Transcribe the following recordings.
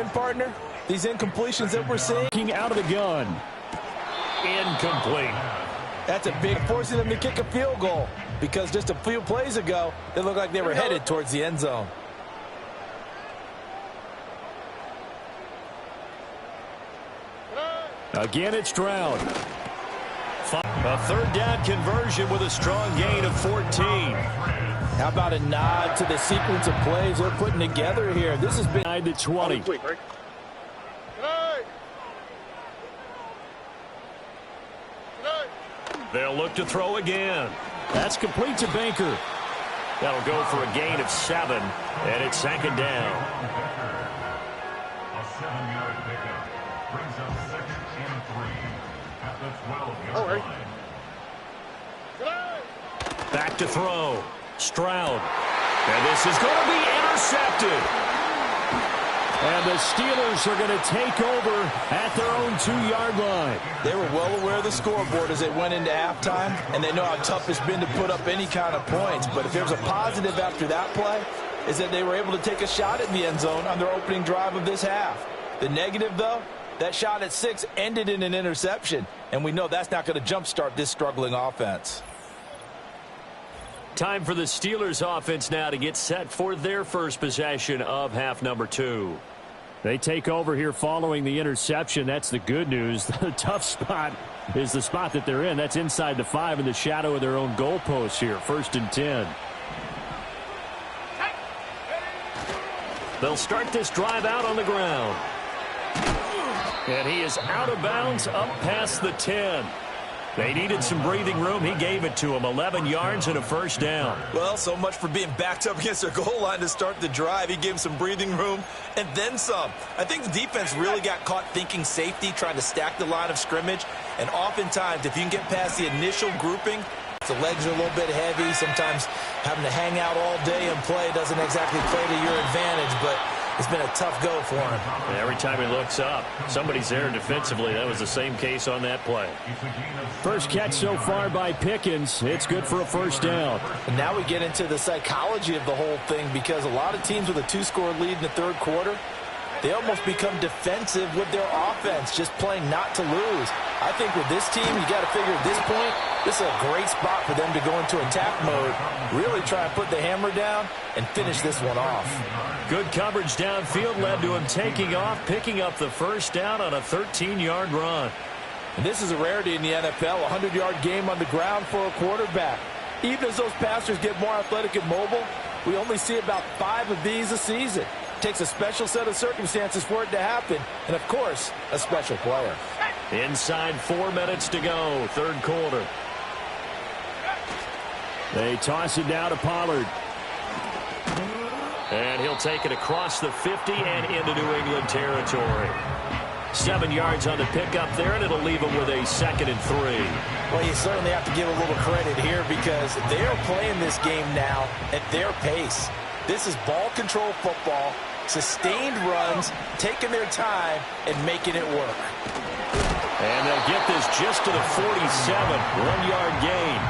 partner? These incompletions that we're seeing? Out of the gun. Incomplete. That's a big forcing them to kick a field goal because just a few plays ago, they looked like they were headed towards the end zone. Again, it's Stroud. A third down conversion with a strong gain of 14. How about a nod to the sequence of plays they're putting together here? This has been 9 to 20. They'll look to throw again. That's complete to Baker. That'll go for a gain of 7, and it's second down. A 7-yard pickup brings up 2nd and 3 at the 12-yard line. Back to throw. Stroud. And this is going to be intercepted. And the Steelers are going to take over at their own 2-yard line. They were well aware of the scoreboard as they went into halftime, and they know how tough it's been to put up any kind of points. But if there's a positive after that play, is that they were able to take a shot at the end zone on their opening drive of this half. The negative, though, that shot at 6 ended in an interception, and we know that's not going to jumpstart this struggling offense. Time for the Steelers offense now to get set for their first possession of half number 2. They take over here following the interception. That's the good news. The tough spot is the spot that they're in. That's inside the 5 in the shadow of their own goalpost here. 1st and 10. They'll start this drive out on the ground. And he is out of bounds up past the 10. They needed some breathing room. He gave it to them. 11 yards and a first down. Well, so much for being backed up against their goal line to start the drive. He gave them some breathing room and then some. I think the defense really got caught thinking safety, trying to stack the line of scrimmage. And oftentimes, if you can get past the initial grouping, the legs are a little bit heavy. Sometimes having to hang out all day and play doesn't exactly play to your advantage, but it's been a tough go for him. And every time he looks up, somebody's there defensively. That was the same case on that play. First catch so far by Pickens. It's good for a first down. And now we get into the psychology of the whole thing, because a lot of teams with a 2-score lead in the third quarter, they almost become defensive with their offense, just playing not to lose. I think with this team, you got to figure at this point, this is a great spot for them to go into attack mode, really try and put the hammer down and finish this one off. Good coverage downfield led to him taking off, picking up the first down on a 13-yard run. And this is a rarity in the NFL, a 100-yard game on the ground for a quarterback. Even as those passers get more athletic and mobile, we only see about 5 of these a season. Takes a special set of circumstances for it to happen, and of course, a special player. Inside 4 minutes to go, third quarter. They toss it down to Pollard. And he'll take it across the 50 and into New England territory. 7 yards on the pickup there, and it'll leave him with a 2nd and 3. Well, you certainly have to give a little credit here, because they're playing this game now at their pace. This is ball control football, sustained runs, taking their time, and making it work. And they'll get this just to the 47, 1-yard gain.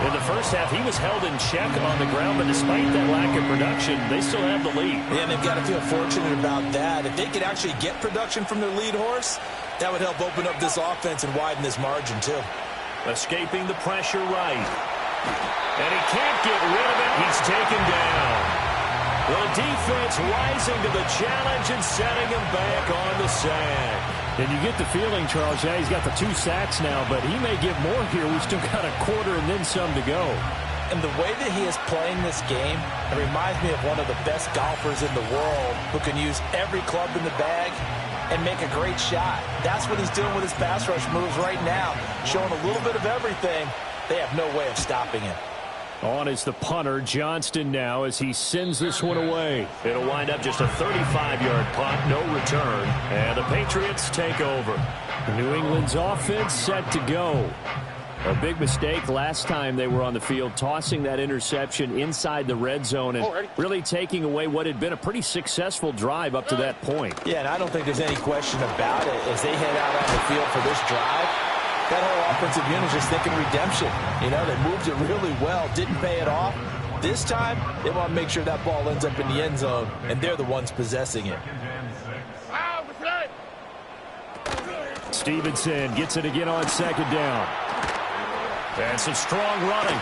In the first half, he was held in check on the ground, but despite that lack of production, they still have the lead. Yeah, and they've got to feel fortunate about that. If they could actually get production from their lead horse, that would help open up this offense and widen this margin, too. Escaping the pressure right. And he can't get rid of it. He's taken down. The defense rising to the challenge and setting him back on the sack. And you get the feeling, Charles, yeah, he's got the 2 sacks now, but he may give more here. We've still got a quarter and then some to go. And the way that he is playing this game, it reminds me of one of the best golfers in the world who can use every club in the bag and make a great shot. That's what he's doing with his pass rush moves right now, showing a little bit of everything. They have no way of stopping him. On is the punter, Johnston, now as he sends this one away. It'll wind up just a 35-yard punt, no return, and the Patriots take over. New England's offense set to go. A big mistake last time they were on the field, tossing that interception inside the red zone and really taking away what had been a pretty successful drive up to that point. Yeah, and I don't think there's any question about it. As they head out on the field for this drive, that whole offensive unit is just thinking redemption. You know, they moved it really well, didn't pay it off. This time, they want to make sure that ball ends up in the end zone, and they're the ones possessing it. Stevenson gets it again on second down. And some strong running.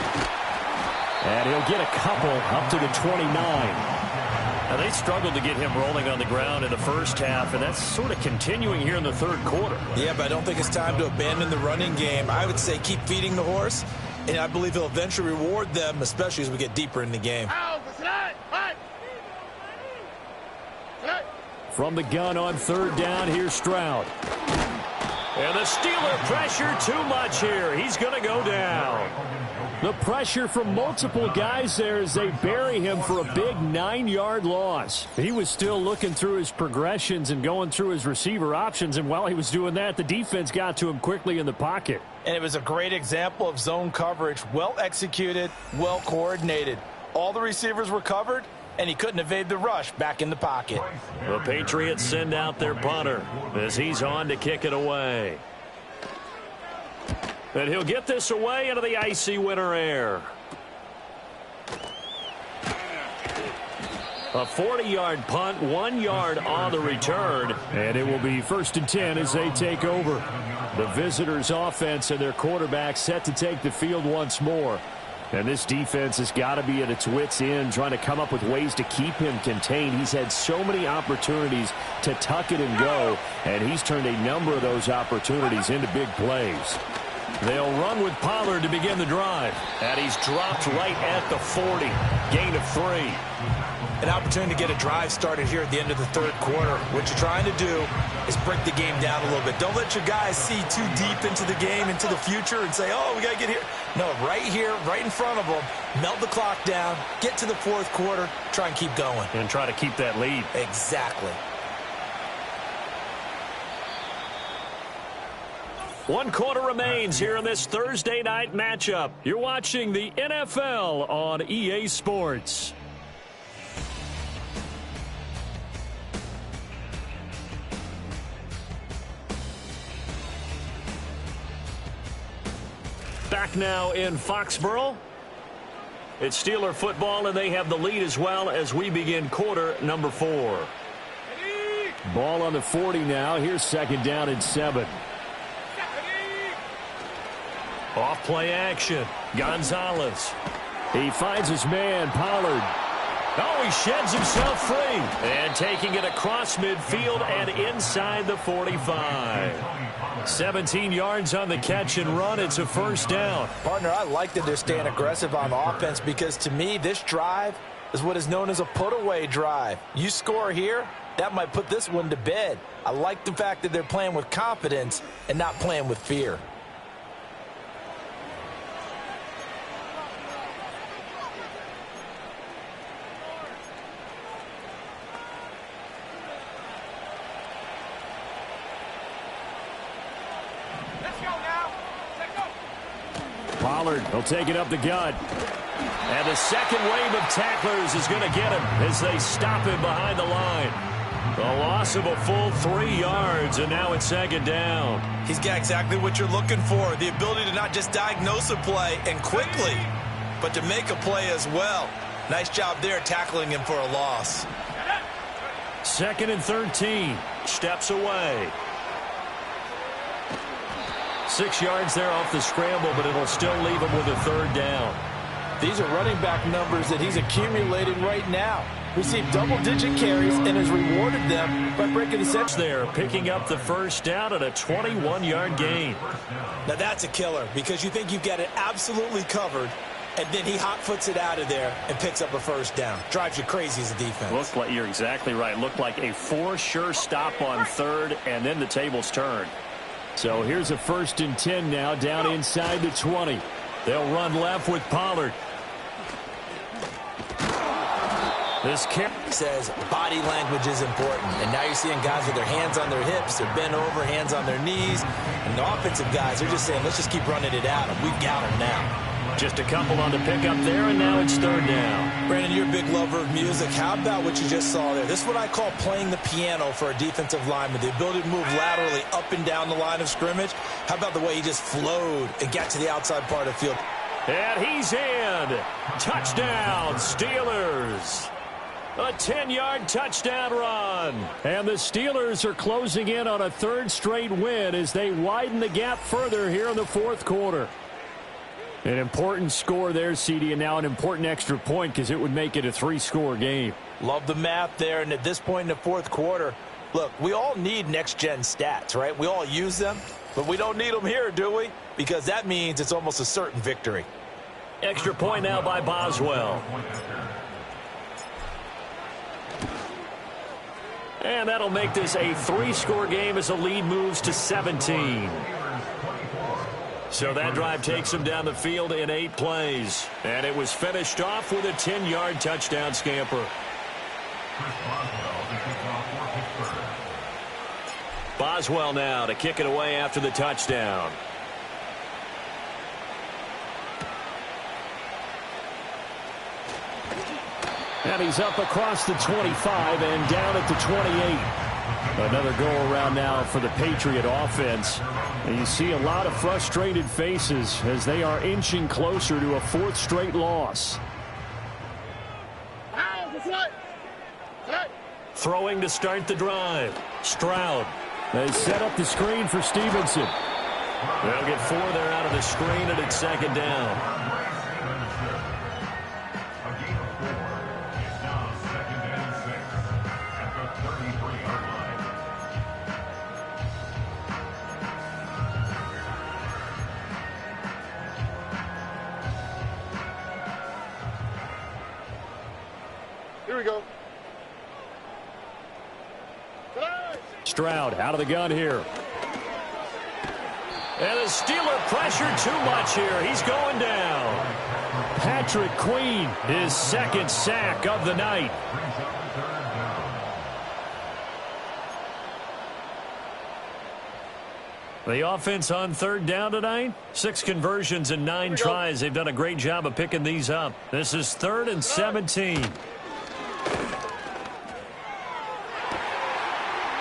And he'll get a couple up to the 29. Now, they struggled to get him rolling on the ground in the first half, and that's sort of continuing here in the third quarter. Yeah, but I don't think it's time to abandon the running game. I would say keep feeding the horse, and I believe he'll eventually reward them, especially as we get deeper in the game. From the gun on third down, here's Stroud. And the Steeler pressure too much here. He's going to go down. The pressure from multiple guys there as they bury him for a big 9-yard loss. He was still looking through his progressions and going through his receiver options, and while he was doing that, the defense got to him quickly in the pocket. And it was a great example of zone coverage. Well executed, well coordinated. All the receivers were covered, and he couldn't evade the rush back in the pocket. The Patriots send out their punter as he's on to kick it away. And he'll get this away into the icy winter air. A 40-yard punt, 1 yard on the return, and it will be 1st and 10 as they take over. The visitors' offense and their quarterback set to take the field once more. And this defense has got to be at its wits' end, trying to come up with ways to keep him contained. He's had so many opportunities to tuck it and go, and he's turned a number of those opportunities into big plays. They'll run with Pollard to begin the drive. And he's dropped right at the 40. Gain of 3. An opportunity to get a drive started here at the end of the third quarter. What you're trying to do is break the game down a little bit. Don't let your guys see too deep into the game, into the future, and say, oh, we got to get here. No, right here, right in front of them, melt the clock down, get to the fourth quarter, try and keep going. And try to keep that lead. Exactly. 1 quarter remains here in this Thursday night matchup. You're watching the NFL on EA Sports. Back now in Foxborough. It's Steeler football, and they have the lead as well as we begin quarter number 4. Ball on the 40 now. Here's 2nd down and 7. Off play action. Gonzalez. He finds his man, Pollard. Oh, he sheds himself free. And taking it across midfield and inside the 45. 17 yards on the catch and run. It's a 1st down. Partner, I like that they're staying aggressive on offense because, to me, this drive is what is known as a put-away drive. You score here, that might put this one to bed. I like the fact that they're playing with confidence and not playing with fear. Pollard will take it up the gut. And the second wave of tacklers is going to get him as they stop him behind the line. A loss of a full 3 yards, and now it's 2nd down. He's got exactly what you're looking for, the ability to not just diagnose a play and quickly, but to make a play as well. Nice job there tackling him for a loss. 2nd and 13. Steps away. 6 yards there off the scramble, but it'll still leave him with a 3rd down. These are running back numbers that he's accumulating right now. Received double-digit carries and has rewarded them by breaking the set. There, picking up the 1st down at a 21-yard gain. Now that's a killer because you think you've got it absolutely covered, and then he hot-foots it out of there and picks up a 1st down. Drives you crazy as a defense. Looked like, you're exactly right. Looked like a for-sure stop on 3rd, and then the tables turned. So here's a 1st and 10 now, down inside the 20. They'll run left with Pollard. This says body language is important. And now you're seeing guys with their hands on their hips, they're bent over, hands on their knees. And the offensive guys are just saying, let's just keep running it out. And we've got them now. Just a couple on the pickup there, and now it's 3rd down. Brandon, you're a big lover of music. How about what you just saw there? This is what I call playing the piano for a defensive lineman, the ability to move laterally up and down the line of scrimmage. How about the way he just flowed and got to the outside part of the field? And he's in. Touchdown, Steelers. A 10-yard touchdown run. And the Steelers are closing in on a third straight win as they widen the gap further here in the fourth quarter. An important score there, CD, and now an important extra point because it would make it a 3-score game. Love the math there, and at this point in the fourth quarter, look, we all need next-gen stats, right? We all use them, but we don't need them here, do we? Because that means it's almost a certain victory. Extra point now by Boswell. And that'll make this a 3-score game as the lead moves to 17. So that drive takes him down the field in 8 plays. And it was finished off with a 10-yard touchdown scamper. Boswell now to kick it away after the touchdown. And he's up across the 25 and down at the 28. Another go-around now for the Patriot offense. And you see a lot of frustrated faces as they are inching closer to a 4th straight loss. Throwing to start the drive. Stroud. They set up the screen for Stevenson. They'll get 4 there out of the screen, and it's 2nd down. Here we go. Stroud out of the gun here. And the Steeler pressure too much here. He's going down. Patrick Queen, his 2nd sack of the night. The offense on 3rd down tonight. 6 conversions and 9 tries. They've done a great job of picking these up. This is 3rd and 17.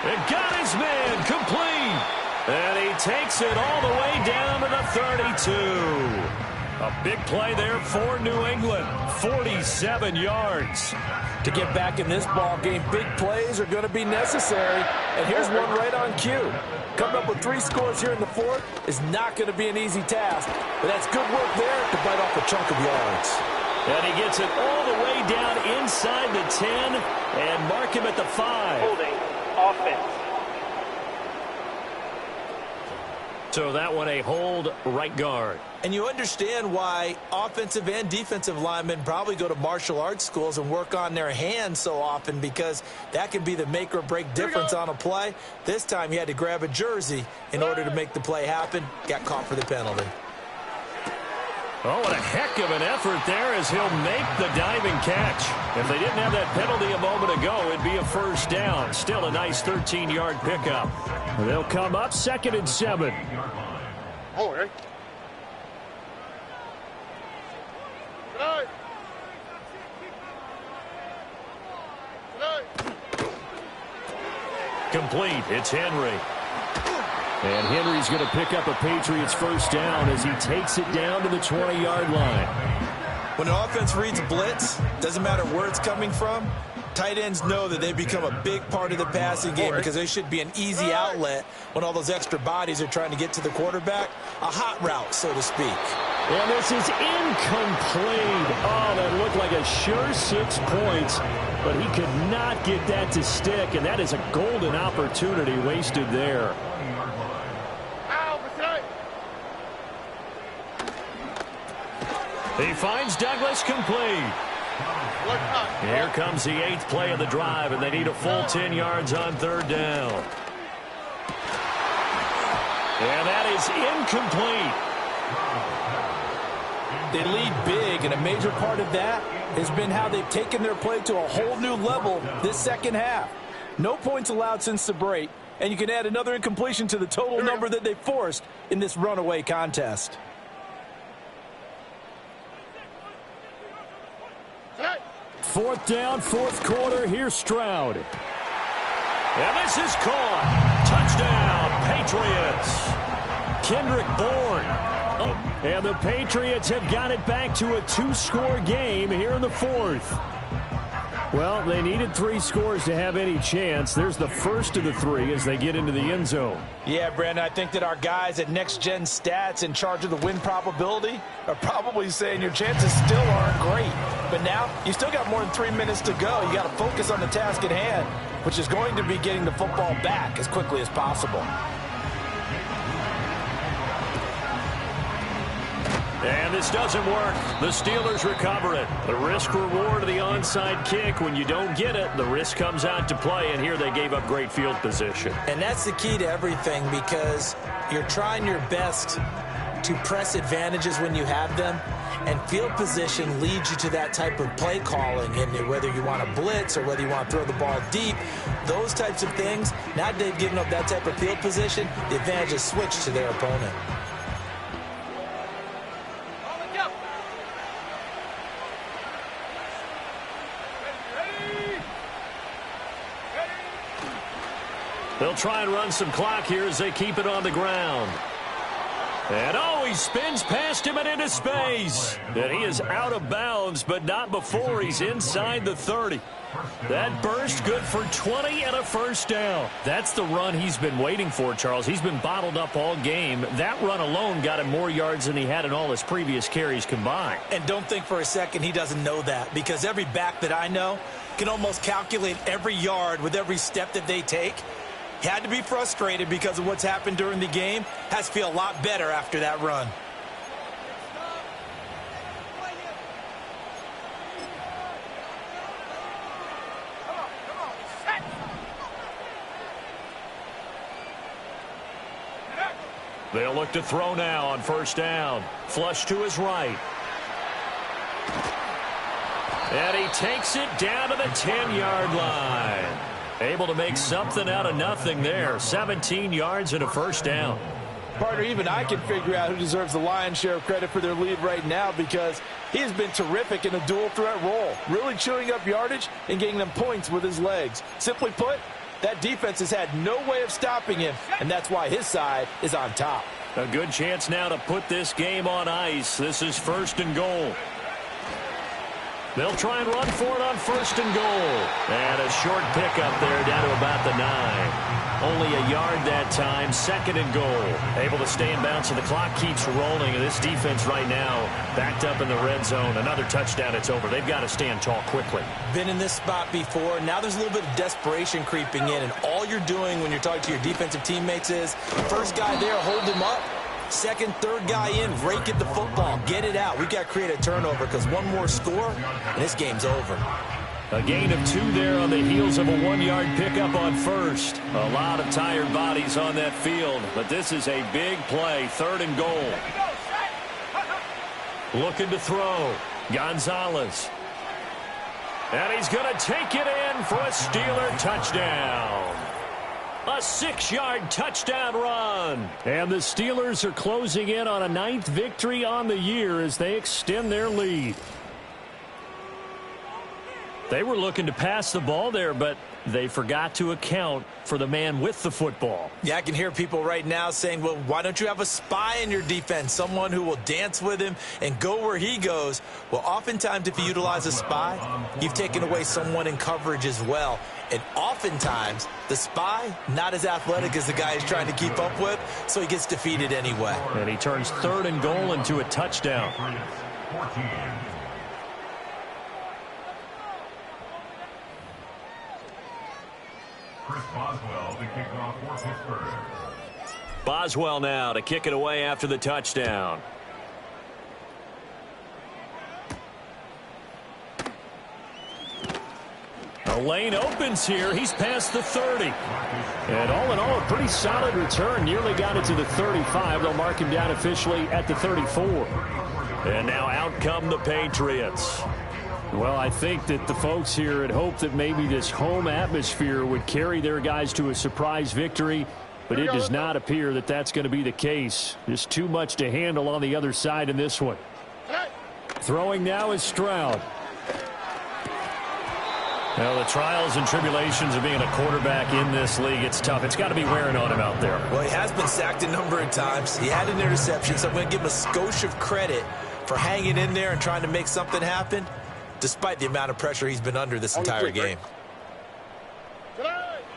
It got his man complete. And he takes it all the way down to the 32. A big play there for New England. 47 yards. To get back in this ball game, big plays are going to be necessary. And here's one right on cue. Coming up with 3 scores here in the 4th is not going to be an easy task. But that's good work there to bite off a chunk of yards. And he gets it all the way down inside the 10 and mark him at the 5. Holding offense. So that one a hold right guard. And you understand why offensive and defensive linemen probably go to martial arts schools and work on their hands so often, because that can be the make or break difference on a play. This time he had to grab a jersey in order to make the play happen. Got caught for the penalty. Oh, what a heck of an effort there as he'll make the diving catch. If they didn't have that penalty a moment ago, it'd be a 1st down. Still a nice 13-yard pickup. They'll come up 2nd and 7. Oh, hey. Complete. It's Henry. And Henry's going to pick up a Patriots 1st down as he takes it down to the 20-yard line. When an offense reads blitz, doesn't matter where it's coming from, tight ends know that they become a big part of the passing game because they should be an easy outlet when all those extra bodies are trying to get to the quarterback. A hot route, so to speak. And this is incomplete. Oh, that looked like a sure 6 points, but he could not get that to stick, and that is a golden opportunity wasted there. He finds Douglas complete. Here comes the 8th play of the drive, and they need a full 10 yards on 3rd down. And that is incomplete. They lead big, and a major part of that has been how they've taken their play to a whole new level this 2nd half. No points allowed since the break, and you can add another incompletion to the total number that they forced in this runaway contest. Fourth down, 4th quarter. Here's Stroud. And this is caught. Touchdown, Patriots. Kendrick Bourne. And the Patriots have got it back to a 2-score game here in the 4th. Well, they needed 3 scores to have any chance. There's the first of the 3 as they get into the end zone. Yeah, Brandon, I think that our guys at Next Gen Stats in charge of the win probability are probably saying your chances still aren't great. But now, you still got more than 3 minutes to go. You got to focus on the task at hand, which is going to be getting the football back as quickly as possible. And this doesn't work. The Steelers recover it. The risk-reward of the onside kick. When you don't get it, the risk comes out to play, and here they gave up great field position. And that's the key to everything, because you're trying your best to press advantages when you have them, and field position leads you to that type of play calling. And whether you want to blitz or whether you want to throw the ball deep, those types of things, now that they've given up that type of field position, the advantage is switched to their opponent. They'll try and run some clock here as they keep it on the ground. And he spins past him and into space. And he is out of bounds, but not before he's inside the 30. That burst good for 20 and a first down. That's the run he's been waiting for, Charles. He's been bottled up all game. That run alone got him more yards than he had in all his previous carries combined. And don't think for a second he doesn't know that, because every back that I know can almost calculate every yard with every step that they take. He had to be frustrated because of what's happened during the game. Has to feel a lot better after that run. They'll look to throw now on first down. Flush to his right. And he takes it down to the 10-yard line. Able to make something out of nothing there. 17 yards and a first down. Partner, even I can figure out who deserves the lion's share of credit for their lead right now, because he has been terrific in a dual threat role, really chewing up yardage and getting them points with his legs. Simply put, that defense has had no way of stopping him, and that's why his side is on top. A good chance now to put this game on ice. This is first and goal. They'll try and run for it on first and goal. And a short pickup there down to about the 9. Only a yard that time, second and goal. Able to stay in bounds, so the clock keeps rolling. And this defense right now backed up in the red zone. Another touchdown, it's over. They've got to stand tall quickly. Been in this spot before. Now there's a little bit of desperation creeping in. And all you're doing when you're talking to your defensive teammates is, first guy there, hold him up. Second, third guy in, rake at the football. Get it out. We've got to create a turnover, because one more score, and this game's over. A gain of 2 there on the heels of a 1-yard pickup on first. A lot of tired bodies on that field, but this is a big play. Third and goal. Looking to throw. Gonzalez. And he's going to take it in for a Steeler touchdown. A 6-yard touchdown run. And the Steelers are closing in on a 9th victory on the year as they extend their lead. They were looking to pass the ball there, but they forgot to account for the man with the football. Yeah, I can hear people right now saying, well, why don't you have a spy in your defense, someone who will dance with him and go where he goes? Well, oftentimes if you utilize a spy, you've taken away someone in coverage as well. And oftentimes, the spy, not as athletic as the guy he's trying to keep up with, so he gets defeated anyway. And he turns third and goal into a touchdown. Chris Boswell to kick off for Pittsburgh. Boswell now to kick it away after the touchdown. The lane opens here. He's past the 30. And all in all, a pretty solid return. Nearly got it to the 35. They'll mark him down officially at the 34. And now out come the Patriots. Well, I think that the folks here had hoped that maybe this home atmosphere would carry their guys to a surprise victory, but it does not appear that that's going to be the case. There's too much to handle on the other side in this one. Throwing now is Stroud. Well, the trials and tribulations of being a quarterback in this league, it's tough. It's got to be wearing on him out there. Well, he has been sacked a number of times. He had an interception, so I'm going to give him a skosh of credit for hanging in there and trying to make something happen. despite the amount of pressure he's been under this entire game.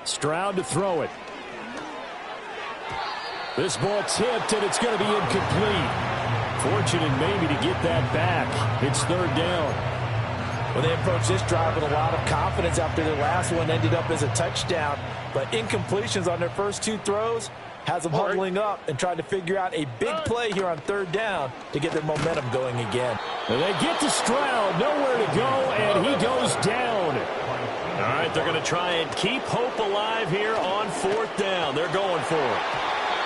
Stroud to throw it. This ball tipped, and it's going to be incomplete. Fortunate maybe to get that back. It's third down. Well, they approached this drive with a lot of confidence after their last one ended up as a touchdown. But incompletions on their first two throws has them huddling up and trying to figure out a big play here on third down to get their momentum going again. And they get to Stroud, nowhere to go, and he goes down. All right, they're going to try and keep hope alive here on fourth down. They're going for it.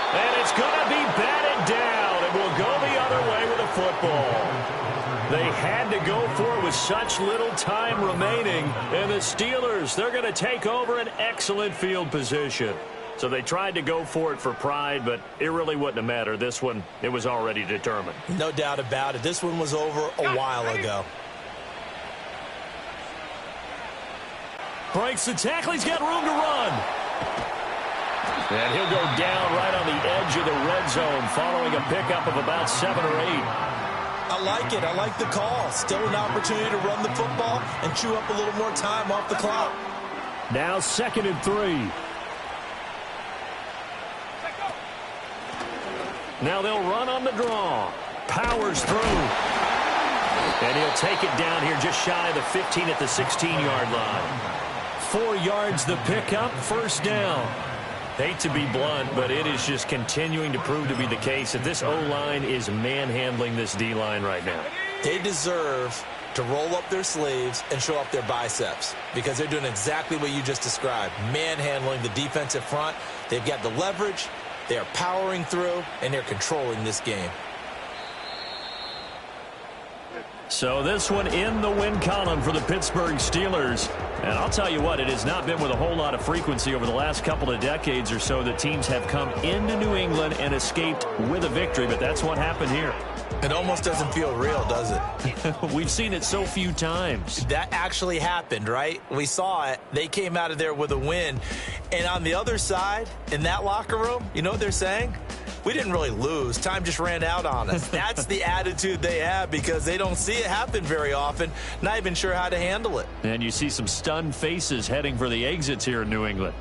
And it's going to be batted down, and we'll go the other way with a football. They had to go for it with such little time remaining. And the Steelers, they're going to take over an excellent field position. So they tried to go for it for pride, but it really wouldn't have mattered. This one, it was already determined. No doubt about it. This one was over a while ago. Breaks the tackle. He's got room to run. And he'll go down right on the edge of the red zone following a pickup of about 7 or 8. I like it. I like the call. Still an opportunity to run the football and chew up a little more time off the clock. Now 2nd and 3. Now they'll run on the draw. Powers through. And he'll take it down here just shy of the 15 at the 16-yard line. 4 yards the pickup, first down. Hate to be blunt, but it is just continuing to prove to be the case that this O-line is manhandling this D-line right now. They deserve to roll up their sleeves and show up their biceps because they're doing exactly what you just described, manhandling the defensive front. They've got the leverage, they are powering through, and they're controlling this game. So this one in the win column for the Pittsburgh Steelers. And I'll tell you what, it has not been with a whole lot of frequency over the last couple of decades or so that teams have come into New England and escaped with a victory, but that's what happened here. It almost doesn't feel real, does it? We've seen it so few times. That actually happened, right? We saw it. They came out of there with a win. And on the other side, in that locker room, you know what they're saying? We didn't really lose. Time just ran out on us. That's the attitude they have because they don't see it happen very often, not even sure how to handle it. And you see some stunned faces heading for the exits here in New England.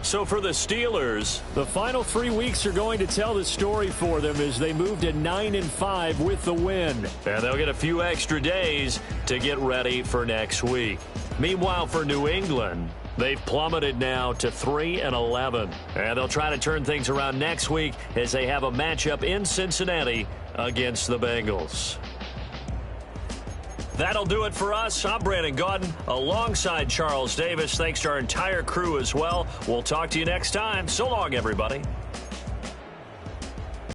So for the Steelers, the final 3 weeks are going to tell the story for them as they move to 9-5 with the win. And they'll get a few extra days to get ready for next week. Meanwhile, for New England, they've plummeted now to 3-11. And they'll try to turn things around next week as they have a matchup in Cincinnati against the Bengals. That'll do it for us. I'm Brandon Gaudin alongside Charles Davis. Thanks to our entire crew as well. We'll talk to you next time. So long, everybody.